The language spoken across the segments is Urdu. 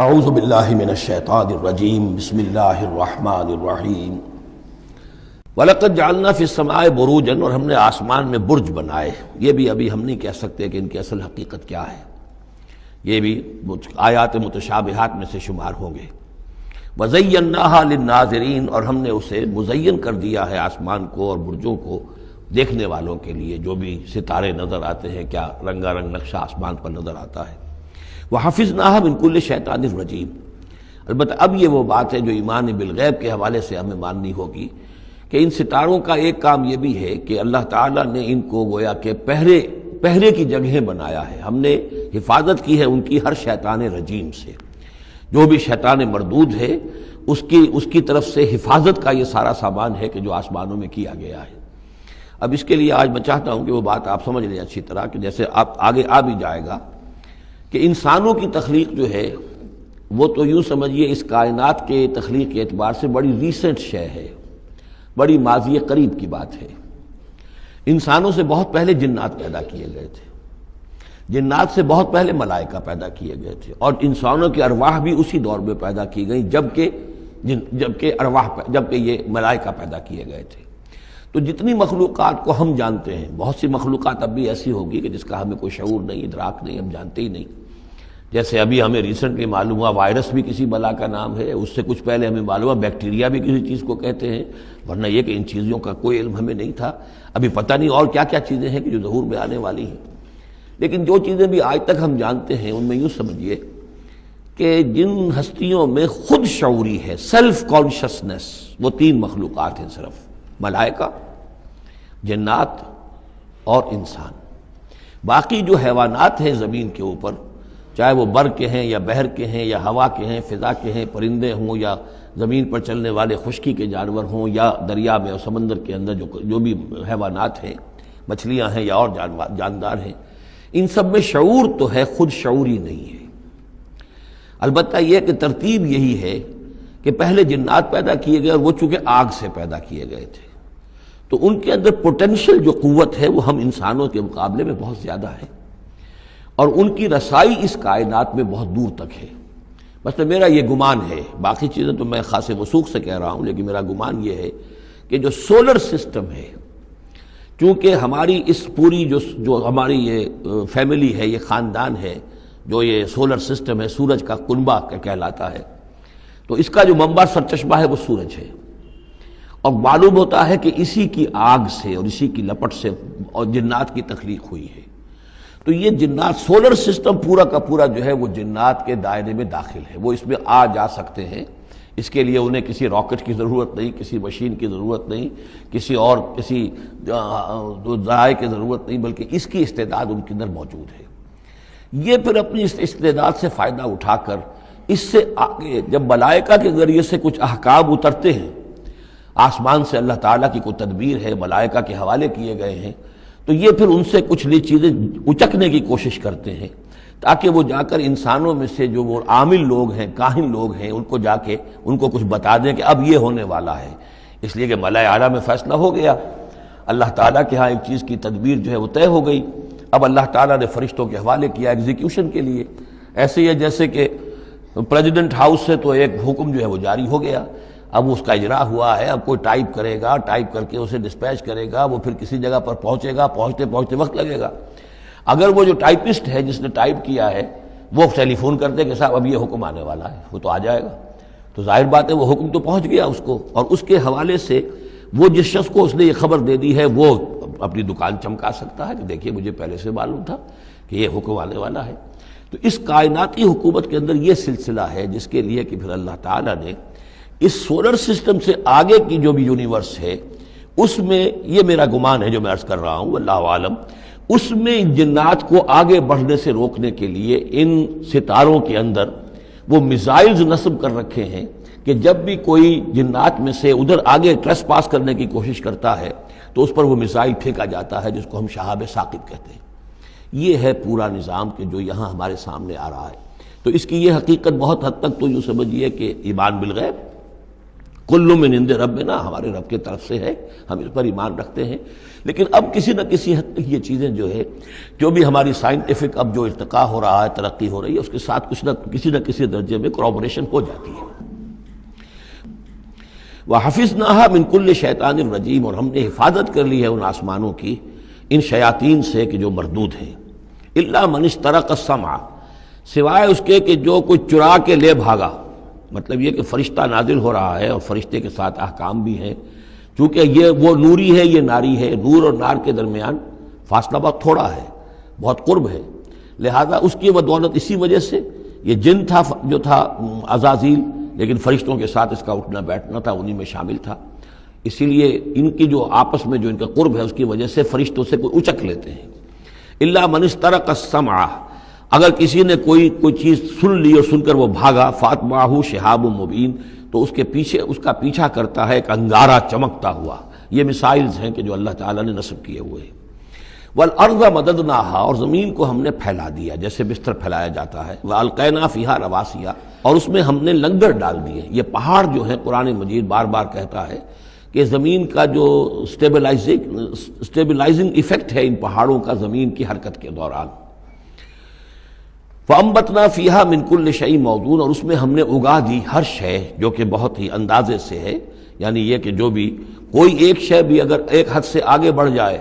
اعوذ باللہ من الشیطان الرجیم بسم اللہ الرحمن الرحیم وَلَقَدْ جَعَلْنَا فِي السَّمَاءِ بُرُوجًا، اور ہم نے آسمان میں برج بنائے۔ یہ بھی ابھی ہم نہیں کہہ سکتے کہ ان کی اصل حقیقت کیا ہے، یہ بھی آیات متشابہات میں سے شمار ہوں گے۔ وَزَيَّنَّاهَا لِلنَّاظِرِينَ، اور ہم نے اسے مزین کر دیا ہے آسمان کو اور برجوں کو دیکھنے والوں کے لیے، جو بھی ستارے نظر آتے ہیں، کیا رنگا رنگ نقشہ آسمان پر نظر آتا ہے۔ وَحَفِظْنَاهَا مِنْ كُلِّ شَيْطَانٍ رَجِيمٍ، البتہ اب یہ وہ بات ہے جو ایمان بالغیب کے حوالے سے ہمیں ماننی ہوگی کہ ان ستاروں کا ایک کام یہ بھی ہے کہ اللہ تعالیٰ نے ان کو گویا کہ پہرے کی جگہیں بنایا ہے، ہم نے حفاظت کی ہے ان کی ہر شیطان رجیم سے، جو بھی شیطان مردود ہے اس کی طرف سے حفاظت کا یہ سارا سامان ہے کہ جو آسمانوں میں کیا گیا ہے۔ اب اس کے لیے آج میں چاہتا ہوں کہ وہ بات آپ سمجھ لیں اچھی طرح، کہ جیسے آپ آگے آ بھی جائے گا کہ انسانوں کی تخلیق جو ہے وہ تو یوں سمجھیے اس کائنات کے تخلیق کے اعتبار سے بڑی ریسنٹ شے ہے، بڑی ماضی قریب کی بات ہے۔ انسانوں سے بہت پہلے جنات پیدا کیے گئے تھے، جنات سے بہت پہلے ملائکہ پیدا کیے گئے تھے، اور انسانوں کی ارواح بھی اسی دور میں پیدا کی گئیں جبکہ یہ ملائکہ پیدا کیے گئے تھے۔ تو جتنی مخلوقات کو ہم جانتے ہیں، بہت سی مخلوقات اب بھی ایسی ہوگی کہ جس کا ہمیں کوئی شعور نہیں، ادراک نہیں، ہم جانتے ہی نہیں۔ جیسے ابھی ہمیں ریسنٹلی معلوم ہوا وائرس بھی کسی بلا کا نام ہے، اس سے کچھ پہلے ہمیں معلوم ہوا بیکٹیریا بھی کسی چیز کو کہتے ہیں، ورنہ یہ کہ ان چیزوں کا کوئی علم ہمیں نہیں تھا۔ ابھی پتہ نہیں اور کیا کیا چیزیں ہیں کہ جو ظہور میں آنے والی ہیں، لیکن جو چیزیں بھی آج تک ہم جانتے ہیں ان میں یوں سمجھیے کہ جن ہستیوں میں خود شعوری ہے، سیلف کانشسنس، وہ تین مخلوقات ہیں صرف، ملائکہ، جنات اور انسان۔ باقی جو حیوانات ہیں زمین کے اوپر، چاہے وہ بر کے ہیں یا بحر کے ہیں یا ہوا کے ہیں، فضا کے ہیں، پرندے ہوں یا زمین پر چلنے والے خشکی کے جانور ہوں، یا دریا میں اور سمندر کے اندر جو بھی حیوانات ہیں، مچھلیاں ہیں یا اور جاندار ہیں، ان سب میں شعور تو ہے، خود شعوری نہیں ہے۔ البتہ یہ کہ ترتیب یہی ہے کہ پہلے جنات پیدا کیے گئے، اور وہ چونکہ آگ سے پیدا کیے گئے تھے، تو ان کے اندر پوٹینشل جو قوت ہے وہ ہم انسانوں کے مقابلے میں بہت زیادہ ہے، اور ان کی رسائی اس کائنات میں بہت دور تک ہے۔ بس میرا یہ گمان ہے، باقی چیزیں تو میں خاص وثوق سے کہہ رہا ہوں، لیکن میرا گمان یہ ہے کہ جو سولر سسٹم ہے، چونکہ ہماری اس پوری جو ہماری یہ فیملی ہے، یہ خاندان ہے، جو یہ سولر سسٹم ہے، سورج کا کنبہ کہلاتا ہے، تو اس کا جو منبع سرچشمہ ہے وہ سورج ہے، اور معلوم ہوتا ہے کہ اسی کی آگ سے اور اسی کی لپٹ سے اور جنات کی تخلیق ہوئی ہے۔ تو یہ جنات، سولر سسٹم پورا کا پورا جو ہے وہ جنات کے دائرے میں داخل ہے، وہ اس میں آ جا سکتے ہیں۔ اس کے لیے انہیں کسی راکٹ کی ضرورت نہیں، کسی مشین کی ضرورت نہیں، کسی ذرائع کی ضرورت نہیں، بلکہ اس کی استعداد ان کے اندر موجود ہے۔ یہ پھر اپنی اس استعداد سے فائدہ اٹھا کر اس سے آگے جب ملائکہ کے ذریعے سے کچھ احکام اترتے ہیں، آسمان سے اللہ تعالیٰ کی کوئی تدبیر ہے، ملائکہ کے حوالے کیے گئے ہیں، تو یہ پھر ان سے کچھ چیزیں اچکنے کی کوشش کرتے ہیں، تاکہ وہ جا کر انسانوں میں سے جو وہ عامل لوگ ہیں، کاہن لوگ ہیں، ان کو جا کے ان کو کچھ بتا دیں کہ اب یہ ہونے والا ہے۔ اس لیے کہ ملائے اعلیٰ میں فیصلہ ہو گیا، اللہ تعالیٰ کے ہاں ایک چیز کی تدبیر جو ہے وہ طے ہو گئی، اب اللہ تعالیٰ نے فرشتوں کے حوالے کیا ایگزیکیوشن کے لیے۔ ایسے ہی ہے جیسے کہ پریزیڈنٹ ہاؤس سے تو ایک حکم جو ہے وہ جاری ہو گیا، اب اس کا اجرا ہوا ہے، اب کوئی ٹائپ کرے گا، ٹائپ کر کے اسے ڈسپیچ کرے گا، وہ پھر کسی جگہ پر پہنچے گا، پہنچتے وقت لگے گا۔ اگر وہ جو ٹائپسٹ ہے جس نے ٹائپ کیا ہے وہ ٹیلی فون کرتے کہ صاحب اب یہ حکم آنے والا ہے، وہ تو آ جائے گا، تو ظاہر بات ہے وہ حکم تو پہنچ گیا اس کو، اور اس کے حوالے سے وہ جس شخص کو اس نے یہ خبر دے دی ہے وہ اپنی دکان چمکا سکتا ہے کہ دیکھیے مجھے پہلے سے معلوم تھا کہ یہ حکم آنے والا ہے۔ تو اس کائناتی حکومت کے اندر یہ سلسلہ ہے جس کے لیے کہ پھر اللہ تعالیٰ نے اس سولر سسٹم سے آگے کی جو بھی یونیورس ہے اس میں، یہ میرا گمان ہے جو میں عرض کر رہا ہوں، اللہ عالم، اس میں جنات کو آگے بڑھنے سے روکنے کے لیے ان ستاروں کے اندر وہ میزائلز نصب کر رکھے ہیں کہ جب بھی کوئی جنات میں سے ادھر آگے ٹریس پاس کرنے کی کوشش کرتا ہے تو اس پر وہ میزائل پھینکا جاتا ہے، جس کو ہم شہاب ثاقب کہتے ہیں۔ یہ ہے پورا نظام کہ جو یہاں ہمارے سامنے آ رہا ہے۔ تو اس کی یہ حقیقت بہت حد تک تو یوں سمجھیے کہ ایمان بالغیب کل من عند ربنا، ہمارے رب کے طرف سے ہے، ہم اس پر ایمان رکھتے ہیں۔ لیکن اب کسی نہ کسی حد تک یہ چیزیں جو ہے، جو بھی ہماری سائنٹیفک اب جو ارتقاء ہو رہا ہے، ترقی ہو رہی ہے، اس کے ساتھ کسی نہ کسی درجے میں کورابوریشن ہو جاتی ہے۔ وَحَفِظْنَاهَا مِنْ كُلِّ شَيْطَانٍ رَجِيمٍ، اور ہم نے حفاظت کر لی ہے ان آسمانوں کی ان شیاطین سے کہ جو مردود ہیں۔ إِلَّا مَنِ اسْتَرَقَ السَّمْعَ، سوائے اس کے کہ جو کوئی چرا کے لے بھاگا، مطلب یہ کہ فرشتہ نازل ہو رہا ہے اور فرشتے کے ساتھ احکام بھی ہیں، چونکہ یہ وہ نوری ہے، یہ ناری ہے، نور اور نار کے درمیان فاصلہ بہت تھوڑا ہے، بہت قرب ہے، لہذا اس کی بدولت اسی وجہ سے یہ جن تھا جو تھا عزازیل، لیکن فرشتوں کے ساتھ اس کا اٹھنا بیٹھنا تھا، انہی میں شامل تھا، اسی لیے ان کی جو آپس میں جو ان کا قرب ہے اس کی وجہ سے فرشتوں سے کوئی اچک لیتے ہیں۔ الا من استرق السمع، اگر کسی نے کوئی چیز سن لی اور سن کر وہ بھاگا، فاتبعہ شہاب مبین، تو اس کے پیچھے اس کا پیچھا کرتا ہے ایک انگارہ چمکتا ہوا۔ یہ مثائلز ہیں کہ جو اللہ تعالیٰ نے نصب کیے ہوئے ہیں۔ والارض مددناہا، اور زمین کو ہم نے پھیلا دیا جیسے بستر پھیلایا جاتا ہے، والقینا فیہا رواسیا، اور اس میں ہم نے لنگر ڈال دیے۔ یہ پہاڑ جو ہیں قرآن مجید بار بار کہتا ہے کہ زمین کا جو سٹیبلائزنگ ایفیکٹ ہے ان پہاڑوں کا زمین کی حرکت کے دوران۔ فَأَنبَتْنَا فِيهَا مِنْ كُلِّ شَيْءٍ مَوْزُونٍ، اور اس میں ہم نے اگا دی ہر شے جو کہ بہت ہی اندازے سے ہے، یعنی یہ کہ جو بھی کوئی ایک شے بھی اگر ایک حد سے آگے بڑھ جائے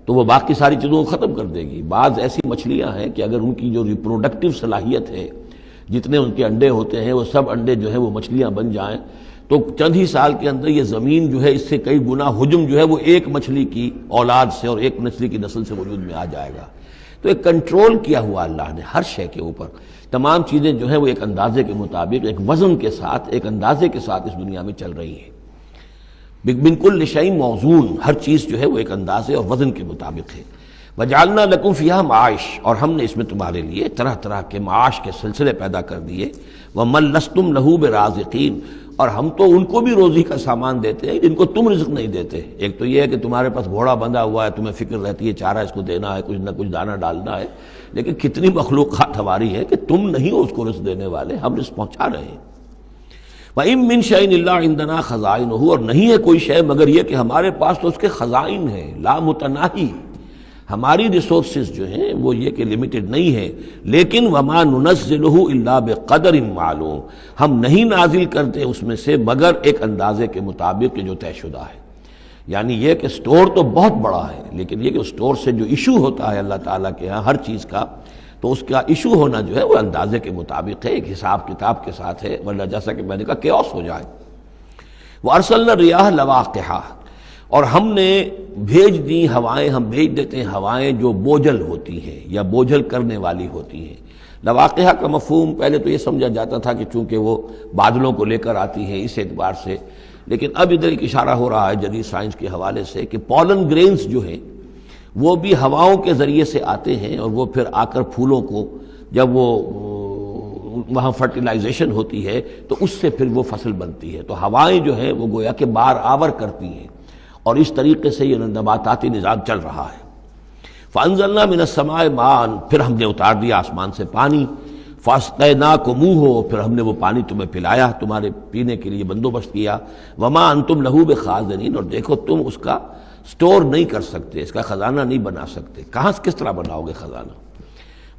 تو وہ باقی ساری چیزوں کو ختم کر دے گی۔ بعض ایسی مچھلیاں ہیں کہ اگر ان کی جو ریپروڈکٹیو صلاحیت ہے، جتنے ان کے انڈے ہوتے ہیں وہ سب انڈے جو ہیں وہ مچھلیاں بن جائیں تو چند ہی سال کے اندر یہ زمین جو ہے اس سے کئی گنا حجم جو ہے وہ ایک مچھلی کی اولاد سے اور ایک مچھلی کی نسل سے وجود میں آ جائے گا۔ تو ایک کنٹرول کیا ہوا اللہ نے ہر شے کے اوپر، تمام چیزیں جو ہیں وہ ایک اندازے کے مطابق، ایک وزن کے ساتھ، ایک اندازے کے ساتھ اس دنیا میں چل رہی ہیں۔ من کل شیء موزون، ہر چیز جو ہے وہ ایک اندازے اور وزن کے مطابق ہے۔ وجعلنا لکم فیہا معاش، اور ہم نے اس میں تمہارے لیے طرح طرح کے معاش کے سلسلے پیدا کر دیے۔ ومن لستم لہ برازقین، اور ہم تو ان کو بھی روزی کا سامان دیتے ہیں جن کو تم رزق نہیں دیتے۔ ایک تو یہ ہے کہ تمہارے پاس گھوڑا بندھا ہوا ہے، تمہیں فکر رہتی ہے چارہ اس کو دینا ہے، کچھ نہ کچھ دانہ ڈالنا ہے، لیکن کتنی مخلوقات ہماری ہے کہ تم نہیں ہو اس کو رزق دینے والے، ہم رزق پہنچا رہے ہیں۔ وَإِن مِّن شَيْءٍ إِلَّا عِندَنَا خَزَائِنُهُ، اور نہیں ہے کوئی شے مگر یہ کہ ہمارے پاس تو اس کے خزائن ہیں، لا متناہی، ہماری ریسورسز جو ہیں وہ یہ کہ لمیٹڈ نہیں ہے، لیکن وما ننزلہ الا بقدر معلوم، ہم نہیں نازل کرتے اس میں سے مگر ایک اندازے کے مطابق جو طے شدہ ہے۔ یعنی یہ کہ سٹور تو بہت بڑا ہے، لیکن یہ کہ سٹور سے جو ایشو ہوتا ہے اللہ تعالیٰ کے ہاں ہر چیز کا، تو اس کا ایشو ہونا جو ہے وہ اندازے کے مطابق ہے، ایک حساب کتاب کے ساتھ ہے، ورنہ جیسا کہ میں نے کہا کیوس ہو جائے۔ وارسلنا الرياح لواقحا، اور ہم نے بھیج دی ہوائیں، ہم بھیج دیتے ہیں ہوائیں جو بوجھل ہوتی ہیں یا بوجھل کرنے والی ہوتی ہیں۔ لواقحہ کا مفہوم پہلے تو یہ سمجھا جاتا تھا کہ چونکہ وہ بادلوں کو لے کر آتی ہیں اس اعتبار سے، لیکن اب ادھر ایک اشارہ ہو رہا ہے جدید سائنس کے حوالے سے کہ پولن گرینز جو ہیں وہ بھی ہواؤں کے ذریعے سے آتے ہیں، اور وہ پھر آ کر پھولوں کو جب وہ وہاں فرٹیلائزیشن ہوتی ہے تو اس سے پھر وہ فصل بنتی ہے۔ تو ہوائیں جو ہیں وہ گویا کہ بار آور کرتی ہیں، اور اس طریقے سے یہ نباتاتی نظام چل رہا ہے۔ فَأَنزَلْنَا مِنَ السَّمَاءِ مَاءً، پھر ہم نے اتار دیا آسمان سے پانی، فَأَسْقَيْنَاكُمُوهُ، پھر ہم نے وہ پانی تمہیں پلایا، تمہارے پینے کے لیے بندوبست کیا۔ وَمَا أَنْتُمْ لَهُ بِخَازِنِينَ، اور دیکھو تم اس کا سٹور نہیں کر سکتے، اس کا خزانہ نہیں بنا سکتے۔ کہاں کس طرح بناؤ گے خزانہ؟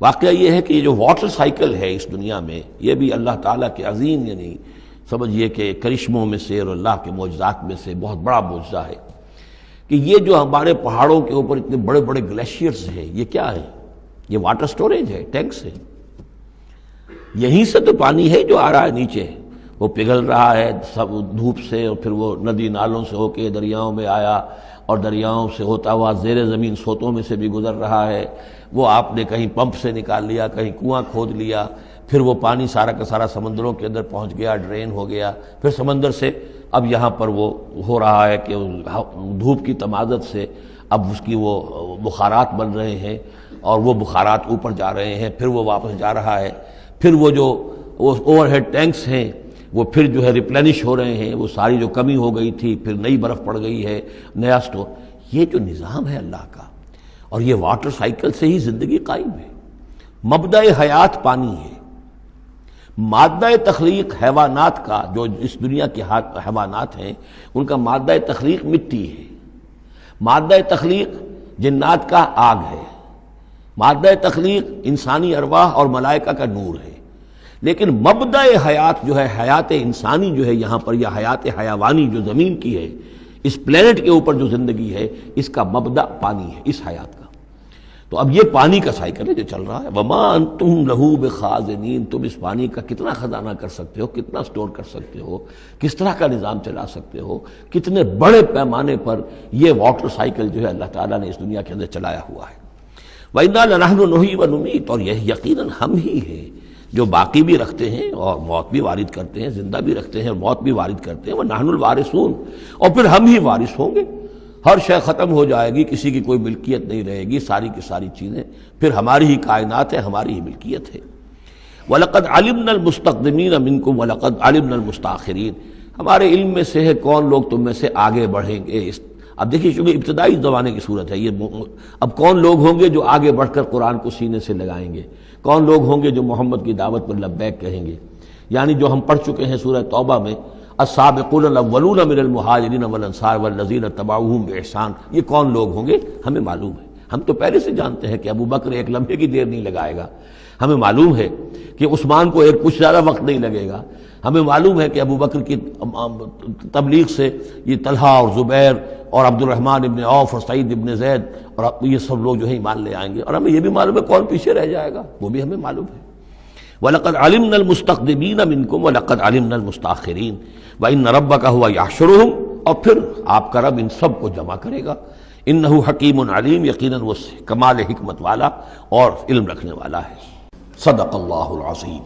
واقعہ یہ ہے کہ یہ جو واٹر سائیکل ہے اس دنیا میں، یہ بھی اللہ تعالیٰ کے عظیم، یعنی سمجھیے کہ کرشموں میں سے اور اللہ کے معجزات میں سے بہت بڑا معجزہ ہے کہ یہ جو ہمارے پہاڑوں کے اوپر اتنے بڑے بڑے گلیشیئرز ہیں، یہ کیا ہے؟ یہ واٹر سٹوریج ہے، ٹینکس ہے۔ یہیں سے تو پانی ہے جو آ رہا ہے نیچے، وہ پگھل رہا ہے سب دھوپ سے، اور پھر وہ ندی نالوں سے ہو کے دریاؤں میں آیا، اور دریاؤں سے ہوتا ہوا زیر زمین سوتوں میں سے بھی گزر رہا ہے۔ وہ آپ نے کہیں پمپ سے نکال لیا، کہیں کنواں کھود لیا، پھر وہ پانی سارا کا سارا سمندروں کے اندر پہنچ گیا، ڈرین ہو گیا، پھر سمندر سے اب یہاں پر وہ ہو رہا ہے کہ دھوپ کی تمازت سے اب اس کی وہ بخارات بن رہے ہیں، اور وہ بخارات اوپر جا رہے ہیں، پھر وہ واپس جا رہا ہے، پھر وہ جو اوور ہیڈ ٹینکس ہیں وہ پھر جو ہے ریپلینش ہو رہے ہیں، وہ ساری جو کمی ہو گئی تھی پھر نئی برف پڑ گئی ہے، نیا سٹور۔ یہ جو نظام ہے اللہ کا، اور یہ واٹر سائیکل سے ہی زندگی قائم ہے۔ مبدأ حیات پانی ہے، مادہ تخلیق حیوانات کا، جو اس دنیا کے حیوانات ہیں ان کا مادہ تخلیق مٹی ہے، مادہ تخلیق جنات کا آگ ہے، مادہ تخلیق انسانی ارواح اور ملائکہ کا نور ہے، لیکن مبدأ حیات جو ہے، حیات انسانی جو ہے یہاں پر، یا حیات حیوانی جو زمین کی ہے، اس پلینٹ کے اوپر جو زندگی ہے، اس کا مبدأ پانی ہے، اس حیات کا۔ تو اب یہ پانی کا سائیکل ہے جو چل رہا ہے۔ وما انتم لہو بخازنین، تم اس پانی کا کتنا خزانہ کر سکتے ہو، کتنا سٹور کر سکتے ہو، کس طرح کا نظام چلا سکتے ہو، کتنے بڑے پیمانے پر یہ واٹر سائیکل جو ہے اللہ تعالیٰ نے اس دنیا کے اندر چلایا ہوا ہے۔ وَإِنَّا لَنَحْنُ نُحْيِي وَنُمِيتُ، اور یہ یقیناً ہم ہی ہیں جو باقی بھی رکھتے ہیں اور موت بھی وارد کرتے ہیں، زندہ بھی رکھتے ہیں اور موت بھی وارد کرتے ہیں۔ وَنَحْنُ الْوَارِثُونَ، اور پھر ہم ہی وارث ہوں گے۔ ہر شے ختم ہو جائے گی، کسی کی کوئی ملکیت نہیں رہے گی، ساری کی ساری چیزیں پھر ہماری ہی کائنات ہے، ہماری ہی ملکیت ہے۔ وَلَقَدْ عَلِمْنَا الْمُسْتَقْدِمِينَ مِنْكُمْ وَلَقَدْ عَلِمْنَا الْمُسْتَأْخِرِينَ، ہمارے علم میں سے ہے کون لوگ تم میں سے آگے بڑھیں گے۔ اب دیکھیے چونکہ ابتدائی زمانے کی صورت ہے یہ، اب کون لوگ ہوں گے جو آگے بڑھ کر قرآن کو سینے سے لگائیں گے، کون لوگ ہوں گے جو محمد کی دعوت پر لبیک کہیں گے، یعنی جو ہم پڑھ چکے ہیں سورہ توبہ میں، السابقون الاولون من المہاجرین والانصار والذین اتبعوہم باحسان، یہ کون لوگ ہوں گے ہمیں معلوم ہے۔ ہم تو پہلے سے جانتے ہیں کہ ابو بکر ایک لمحے کی دیر نہیں لگائے گا، ہمیں معلوم ہے کہ عثمان کو ایک کچھ زیادہ وقت نہیں لگے گا، ہمیں معلوم ہے کہ ابو بکر کی تبلیغ سے یہ طلحہ اور زبیر اور عبد الرحمن ابن عوف اور سعید ابن زید اور یہ سب لوگ جو ہے ایمان لے آئیں گے، اور ہمیں یہ بھی معلوم ہے کون پیچھے رہ جائے گا، وہ بھی ہمیں معلوم ہے۔ وَلَقَدْ عَلِمْنَا الْمُسْتَقْدِمِينَ مِنْكُمْ وَلَقَدْ عَلِمْنَا الْمُسْتَأْخِرِينَ وَإِنَّ رَبَّكَ هُوَ يَحْشُرُهُمْ، اور پھر آپ کا رب ان سب کو جمع کرے گا۔ إِنَّهُ حَكِيمٌ عَلِيمٌ، یقیناً وہ کمال حکمت والا اور علم رکھنے والا ہے۔ صدق اللہ العظیم۔